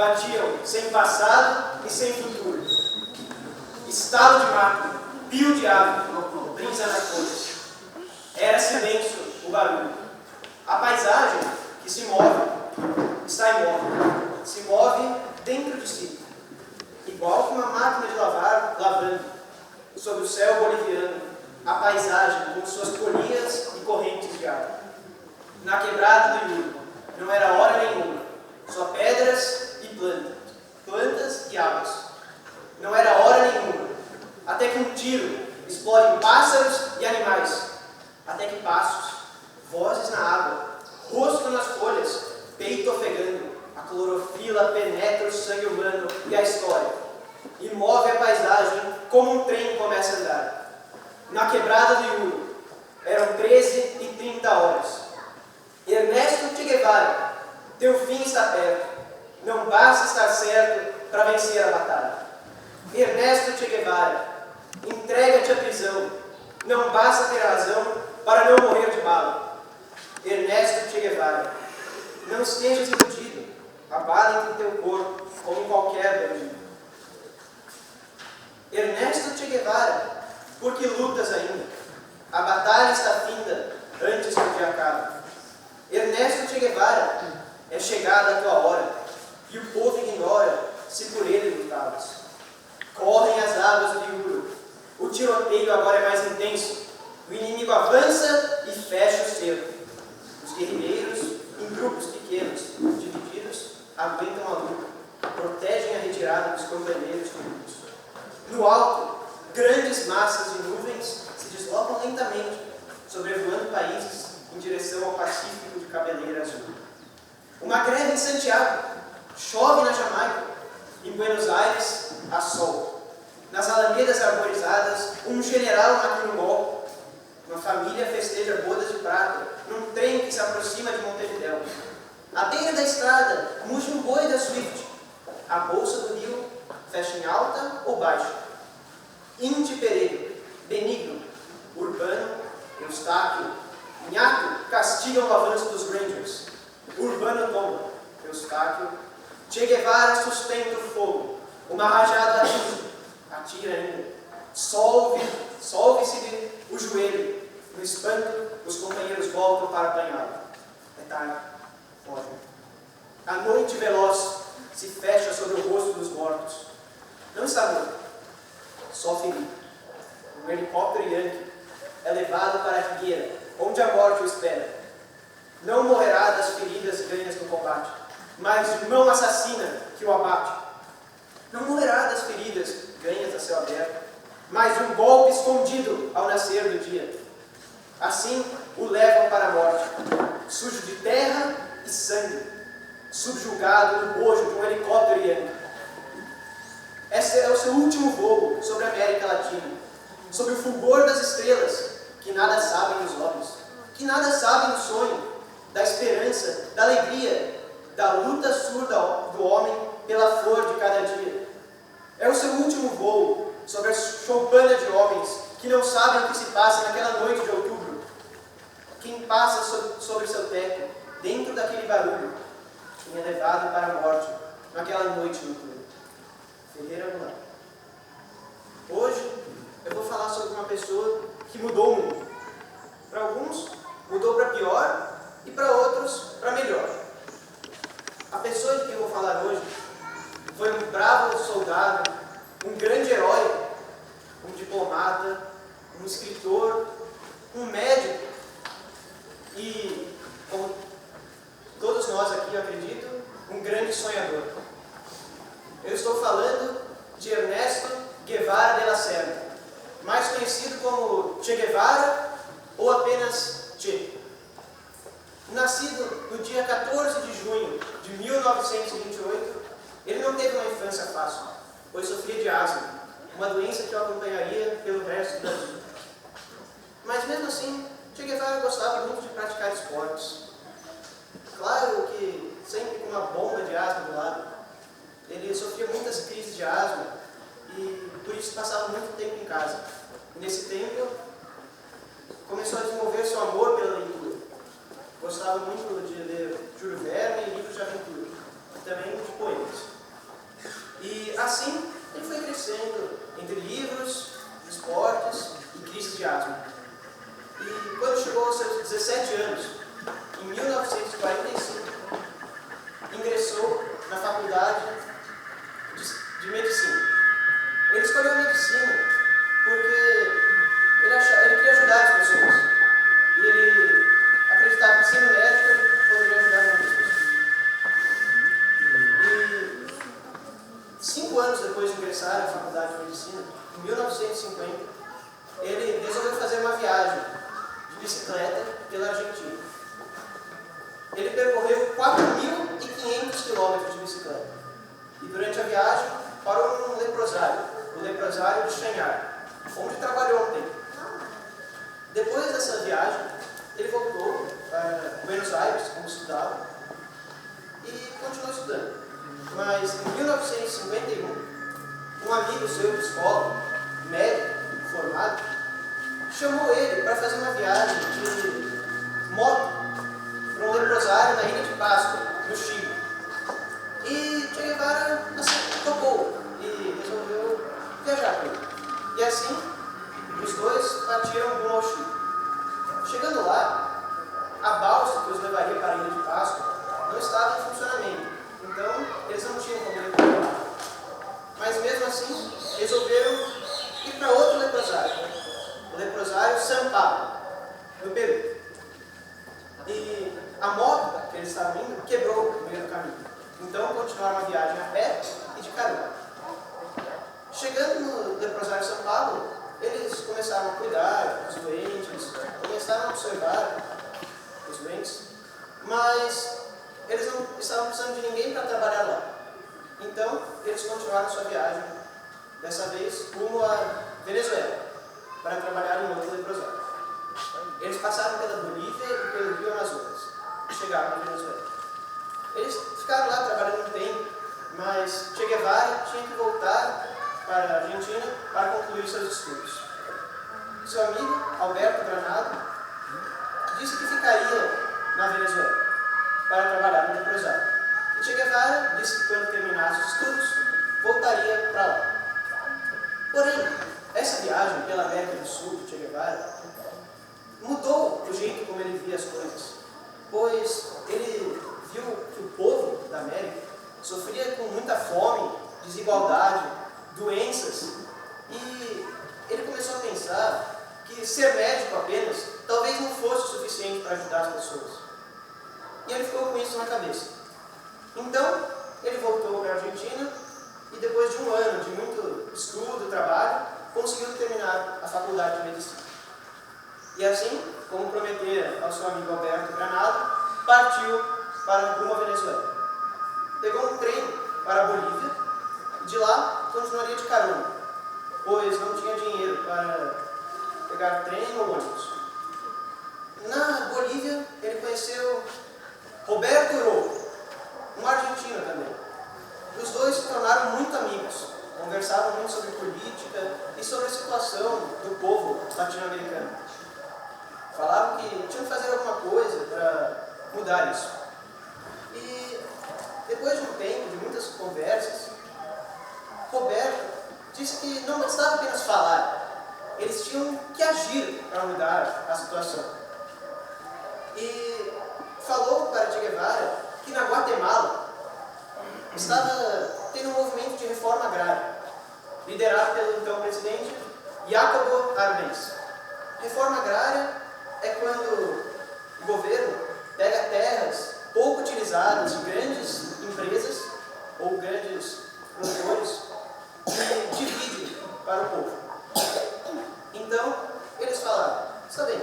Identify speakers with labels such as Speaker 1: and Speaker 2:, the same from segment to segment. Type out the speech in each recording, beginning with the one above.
Speaker 1: batiam sem passado e sem futuro. Estalo de mato, pio de ave, brisa na folha. Era silêncio o barulho. A paisagem que se move está imóvel, se move dentro de si, igual que uma máquina de lavar lavando sob o céu boliviano a paisagem com suas polias e correntes de água. Na quebrada do Iuro não era hora nenhuma, só pedras e plantas e águas. Não era hora nenhuma, até que um tiro explode em pássaros e animais, até que passos, vozes na água, rosto nas folhas, peito ofegando, a clorofila penetra o sangue humano e a história, e move a paisagem como um trem começa a andar. Na quebrada do Iuro, eram 13h30. Ernesto Che Guevara, teu fim está perto, não basta estar certo para vencer a batalha. Ernesto Che Guevara, entrega-te à prisão, não basta ter razão para não morrer de bala. Ernesto Che Guevara, não estejas iludido, a bala entra em teu corpo, como em qualquer bandido. Ernesto Che Guevara, por que lutas ainda? A batalha está finda antes que o dia acabe. Ernesto Che Guevara, é chegada a tua hora, e o povo ignora se por ele lutavas. Correm as águas do Iuro, o tiroteio agora é mais intenso, o inimigo avança e fecha o cerco. Os guerrilheiros, em grupos pequenos, divididos, aguentam a luta, protegem a retirada dos companheiros inimigos. No alto, grandes massas de nuvens se deslocam lentamente, sobrevoando países em direção ao Pacífico de cabeleira azul. Uma greve em Santiago, chove na Jamaica, em Buenos Aires há sol. Nas alamedas arborizadas, um general maquinongol, uma família festeja bodas de prata, num trem que se aproxima de Montevidéu. À beira da estrada, muge um boi da Swift. A bolsa do rio fecha em alta ou baixa. Índio Pereira, Benigno, Urbano, Eustáquio, Nhato castigam o avanço dos Rangers. Urbano tomba, Eustáquio. Che Guevara sustenta o fogo. Uma rajada atira ainda. Solve-se o joelho. No espanto, os companheiros voltam para apanhá-lo. É tarde. Morre. A noite veloz se fecha sobre o rosto dos mortos. Não está morto, só ferido. Um helicóptero Yankee é levado para a Figueira, onde a morte o espera. Não morrerá das feridas ganhas no combate, mas de mão assassina que o abate. Não morrerá das feridas ganhas a céu aberto, mas de um golpe escondido ao nascer do dia. Assim o levam para a morte, sujo de terra e sangue, subjugado no bojo de um helicóptero Yankee. Esse é o seu último voo sobre a América Latina, sob o fulgor das estrelas, que nada sabem os homens, que nada sabem do sonho, da esperança, da alegria, da luta surda do homem pela flor de cada dia. É o seu último voo sobre a choupana de homens que não sabem o que se passa naquela noite de outubro. Quem passa sobre seu teto, dentro daquele barulho, quem é levado para a morte naquela noite noturna. Ferreira Goulart. Hoje eu vou falar sobre uma pessoa que mudou o mundo. Para alguns, mudou para pior e para outros, para melhor. A pessoa de quem eu vou falar hoje foi um bravo soldado, um grande herói, um diplomata, um escritor, um médico e, como todos nós aqui, eu acredito, um grande sonhador. Eu estou falando de Ernesto Guevara de la Serna, mais conhecido como Che Guevara ou apenas Che. Nascido no dia 14 de junho de 1928, ele não teve uma infância fácil, pois sofria de asma, uma doença que o acompanharia pelo resto da vida. Mas mesmo assim, Che Guevara gostava muito de praticar esportes. Claro que sempre com uma bomba de asma do lado. Ele sofria muitas crises de asma e por isso passava muito tempo em casa. E nesse tempo, começou a desenvolver seu amor pela leitura. Gostava muito de ler Júlio Verne e livros de aventura, e também de poemas. 17 anos, em 1945, ingressou na faculdade de medicina. Ele escolheu a medicina porque ele queria ajudar as pessoas. E ele acreditava que sendo médico ele poderia ajudar muitas pessoas. E 5 anos depois de ingressar na faculdade de medicina, em 1950, ele resolveu fazer uma viagem de bicicleta pela Argentina. Ele percorreu 4.500 quilômetros de bicicleta. E durante a viagem parou num leprosário, o leprosário de Chañar, onde trabalhou um tempo. Depois dessa viagem, ele voltou para Buenos Aires, como estudava, e continuou estudando. Mas em 1951, um amigo seu de escola, médico, formado, chamou ele para fazer uma viagem de moto para um leprosário na Ilha de Páscoa, no Chile. E Che Guevara topou e resolveu viajar com ele. E assim, os dois partiram rumo ao Chile. Chegando lá, a balsa que os levaria para a Ilha de Páscoa não estava em funcionamento. Então, eles não tinham como ir para lá. Mas mesmo assim, resolveram ir para outro leprosário. O leprosário São Paulo, no Peru. E a moto que eles estavam indo quebrou no meio do caminho. Então continuaram a viagem a pé e de carona. Chegando no leprosário São Paulo, eles começaram a cuidar dos doentes, começaram a observar os doentes, mas eles não estavam precisando de ninguém para trabalhar lá. Então eles continuaram sua viagem, dessa vez rumo à Venezuela, para trabalhar em outro leprosário. Eles passaram pela Bolívia e pelo Rio Amazonas e chegaram na Venezuela. Eles ficaram lá trabalhando um tempo, mas Che Guevara tinha que voltar para a Argentina para concluir seus estudos. Seu amigo, Alberto Granado, disse que ficaria na Venezuela para trabalhar no leprosário. E Che Guevara disse que quando terminasse os estudos, voltaria para lá. Porém, essa viagem pela América do Sul de Che Guevara mudou o jeito como ele via as coisas, pois ele viu que o povo da América sofria com muita fome, desigualdade, doenças, e ele começou a pensar que ser médico apenas talvez não fosse o suficiente para ajudar as pessoas. E ele ficou com isso na cabeça. Então, ele voltou para a Argentina e depois de um ano de muito estudo, trabalho, conseguiu terminar a faculdade de medicina. E assim, como prometera ao seu amigo Alberto Granado, partiu para rumo à Venezuela. Pegou um trem para a Bolívia e de lá continuaria de carona, pois não tinha dinheiro para pegar trem ou ônibus. Na Bolívia, ele conheceu Roberto Rojo, um argentino também. Os dois se tornaram muito amigos, conversavam muito sobre política e sobre a situação do povo latino-americano. Falavam que tinham que fazer alguma coisa para mudar isso. E depois de um tempo, de muitas conversas, Roberto disse que não bastava apenas falar, eles tinham que agir para mudar a situação. E falou para Che Guevara que na Guatemala estava tendo um movimento de reforma agrária, liderado pelo então presidente Jacobo Arbenz. Reforma agrária é quando o governo pega terras pouco utilizadas de grandes empresas ou grandes produtores e divide para o povo. Então, eles falaram, está bem,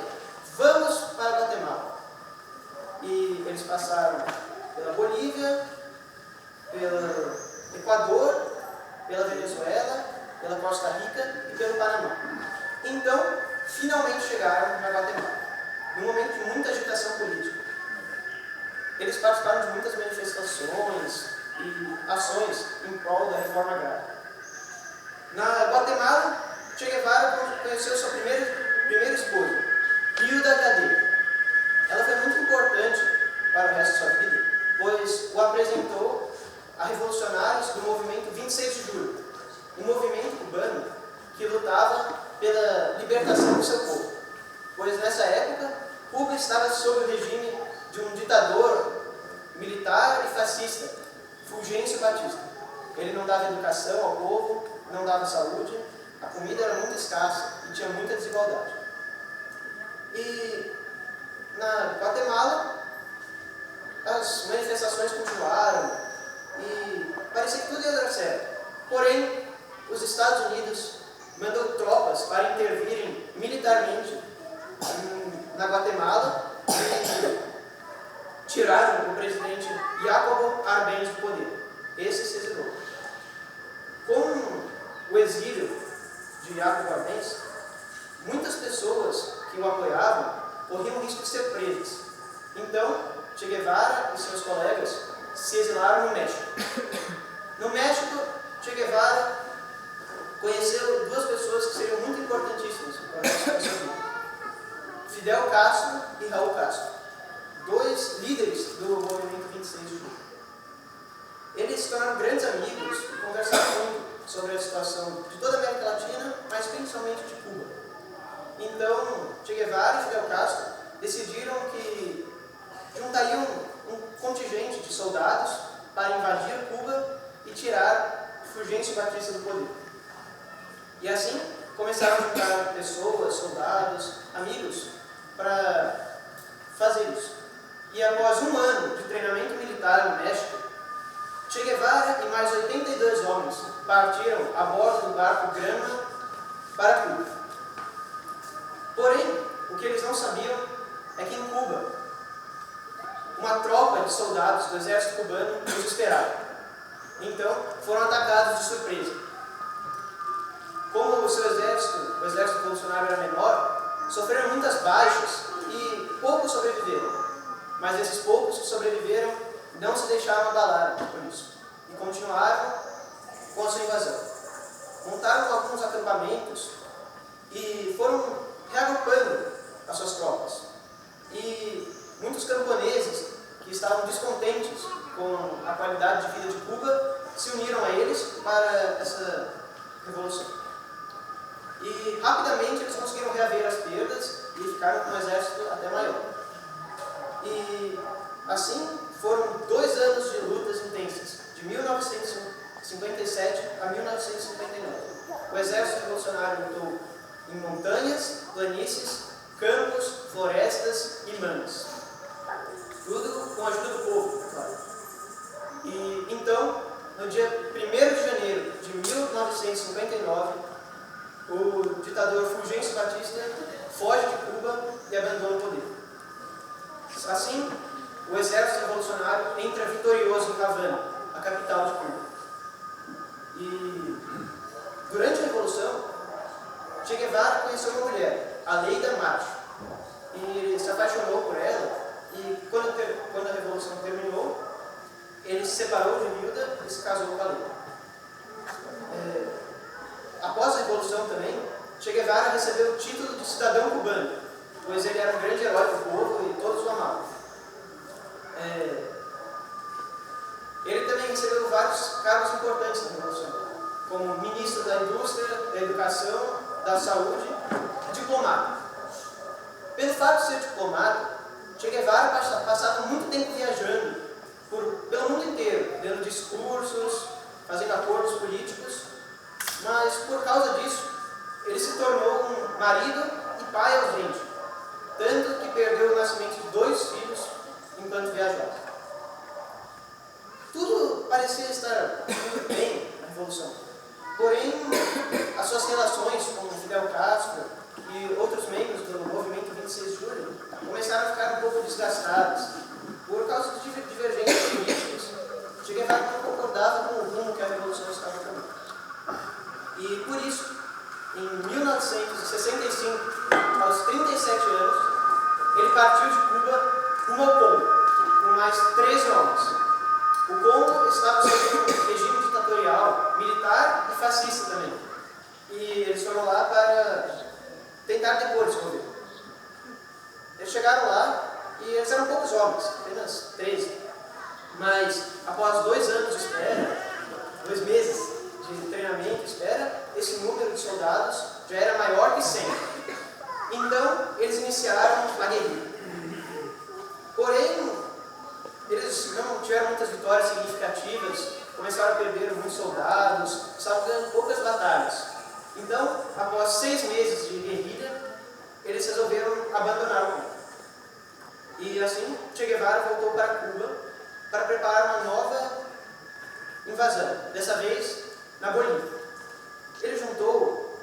Speaker 1: vamos para Guatemala. E eles passaram pela Bolívia, pelo Equador, pela Venezuela, pela Costa Rica e pelo Panamá. Então, finalmente chegaram na Guatemala, num momento de muita agitação política. Eles participaram de muitas manifestações e ações em prol da reforma agrária. Na Guatemala, Che Guevara conheceu sua primeira esposa, Hilda Gadea. Ela foi muito importante para o resto de sua vida, pois o apresentou a revolucionários do movimento 26 de julho, um movimento cubano que lutava pela libertação do seu povo, pois nessa época Cuba estava sob o regime de um ditador militar e fascista, Fulgêncio Batista. Ele não dava educação ao povo, não dava saúde, a comida era muito escassa e tinha muita desigualdade. E na Guatemala, as manifestações continuaram e parecia que tudo ia dar certo. Porém, os Estados Unidos mandou tropas para intervirem militarmente na Guatemala e tiraram o presidente Jacobo Arbenz do poder. Esse se exilou. Com o exílio de Jacobo Arbenz, muitas pessoas que o apoiavam corriam o risco de ser presas. Então, Che Guevara e seus colegas se exilaram no México. No México, Che Guevara conheceu duas pessoas que seriam muito importantíssimas para a sua vida: Fidel Castro e Raul Castro, dois líderes do movimento 26 de julho. Eles se tornaram grandes amigos e conversaram muito sobre a situação de toda a América Latina, mas principalmente de Cuba. Então, Che Guevara e Fidel Castro decidiram que juntariam um contingente de soldados para invadir Cuba e tirar Fulgêncio Batista do poder. E assim, começaram a juntar pessoas, soldados, amigos, para fazer isso. E após um ano de treinamento militar no México, Che Guevara e mais 82 homens partiram a bordo do barco Grama para Cuba. Porém, o que eles não sabiam é que em Cuba, uma tropa de soldados do exército cubano os esperava. Então, foram atacados de surpresa. Como o exército revolucionário era menor, sofreram muitas baixas e poucos sobreviveram. Mas esses poucos que sobreviveram não se deixaram abalar por isso e continuaram com a sua invasão. Montaram alguns acampamentos e foram reagrupando as suas tropas. E muitos camponeses que estavam descontentes com a qualidade de vida de Cuba se uniram a eles para essa revolução. E rapidamente eles conseguiram reaver as perdas e ficaram com um exército até maior. E assim foram 2 anos de lutas intensas, de 1957 a 1959. O exército revolucionário lutou em montanhas, planícies, campos, florestas e manas. Tudo com a ajuda do povo, claro. E então, no dia 1º de janeiro de 1959, o ditador Fulgêncio Batista foge de Cuba e abandona o poder. Assim, o exército revolucionário entra vitorioso em Havana, a capital de Cuba. E durante a revolução, Che Guevara conheceu uma mulher, a Leida Macho, e ele se apaixonou por ela. E quando a revolução terminou, ele se separou de Hilda e se casou com a Leida. Após a revolução também, Che Guevara recebeu o título de cidadão cubano, pois ele era um grande herói do povo e todos o amavam. Ele também recebeu vários cargos importantes na revolução, como ministro da Indústria, da Educação, da Saúde e diplomata. Pelo fato de ser diplomata, Che Guevara passava muito tempo viajando pelo mundo inteiro, dando discursos, fazendo acordos políticos, mas por causa disso, ele se tornou um marido e pai ausente, tanto que perdeu o nascimento de 2 filhos enquanto viajava. Tudo parecia estar muito bem na Revolução, porém, as suas relações com Fidel Castro e outros membros do movimento 26 de julho começaram a ficar um pouco desgastadas por causa de divergências políticas. Che Guevara não concordava com o rumo que a Revolução estava tomando. E por isso, em 1965, aos 37 anos, ele partiu de Cuba rumo ao Congo, com mais 13 homens. O Congo estava sob um regime ditatorial, militar e fascista também. E eles foram lá para tentar depor esse governo. Eles chegaram lá e eles eram poucos homens, apenas 13. Mas após 2 anos de espera, 2 meses de treinamento e espera, esse número de soldados já era maior que 100. Então, eles iniciaram a guerrilha. tiveram muitas vitórias significativas, começaram a perder muitos soldados, estavam ganhando poucas batalhas. Então, após 6 meses de guerrilha, eles resolveram abandonar o Cuba. E assim, Che Guevara voltou para Cuba para preparar uma nova invasão, dessa vez na Bolívia. Ele juntou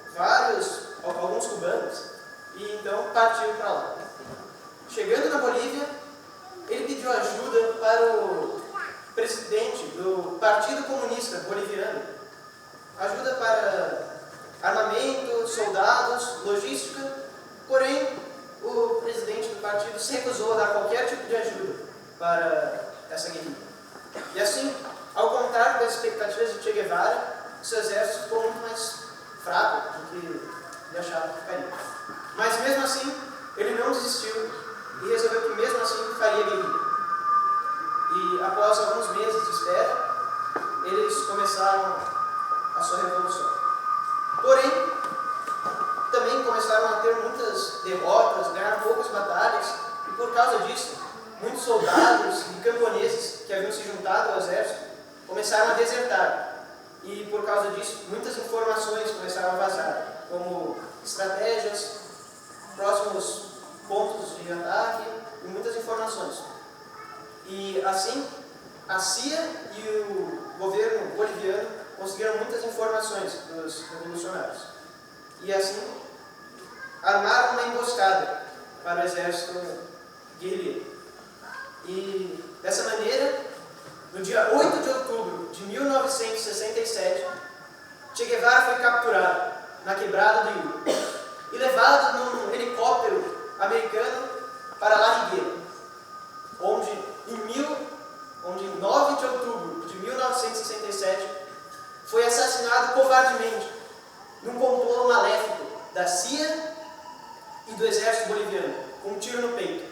Speaker 1: alguns cubanos e então partiu para lá. Chegando na Bolívia, ele pediu ajuda para o presidente do Partido Comunista Boliviano, ajuda para armamento, soldados, logística, porém o presidente do partido se recusou a dar qualquer tipo de ajuda para essa guerrilha. E assim, ao contrário das expectativas de Che Guevara, seu exército ficou muito mais fraco do que ele achava que ficaria. Mas mesmo assim, ele não desistiu e resolveu que mesmo assim faria guerrilha. E após alguns meses de espera, eles começaram a sua revolução. Porém, também começaram a ter muitas derrotas, ganharam poucas batalhas, e por causa disso, muitos soldados e camponeses que haviam se juntado ao exército começaram a desertar. E por causa disso, muitas informações começaram a vazar, como estratégias, próximos pontos de ataque e muitas informações. E assim, a CIA e o governo boliviano conseguiram muitas informações dos revolucionários. E assim, armaram uma emboscada para o exército guerrilheiro. E dessa maneira, no dia 8 de outubro de 1967, Che Guevara foi capturado na quebrada do Ilu e levado num helicóptero americano para La Higuera, onde em 9 de outubro de 1967 foi assassinado covardemente num complô maléfico da CIA e do exército boliviano, com um tiro no peito.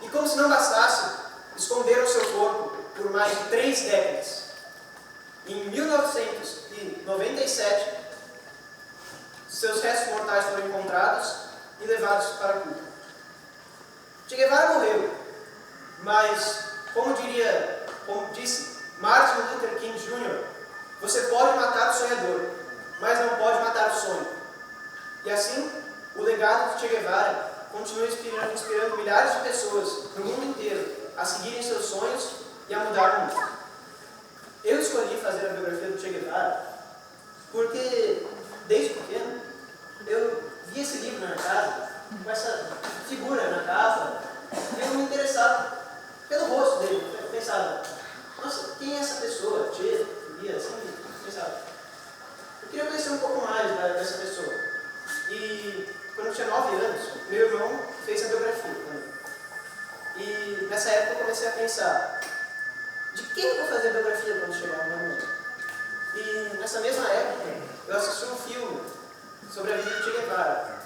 Speaker 1: E como se não bastasse, esconderam seu corpo por mais de 3 décadas. Em 1997, seus restos mortais foram encontrados e levados para Cuba. Che Guevara morreu, mas, como disse Martin Luther King Jr., você pode matar o sonhador, mas não pode matar o sonho. E assim, o legado de Che Guevara continua inspirando milhares de pessoas no mundo inteiro a seguirem seus sonhos e a mudar o mundo. Eu escolhi fazer a biografia do Che Guevara porque, desde pequeno, eu via esse livro na casa, com essa figura na capa, e eu me interessava pelo rosto dele. Eu pensava, nossa, quem é essa pessoa? Che, eu via assim, pensava. Eu queria conhecer um pouco mais dessa pessoa. E quando eu tinha 9 anos, meu irmão fez a biografia também. E nessa época eu comecei a pensar, de quem eu vou fazer a biografia quando chegar no meu irmão? E nessa mesma época, eu assisti um filme sobre a vida de Che Guevara.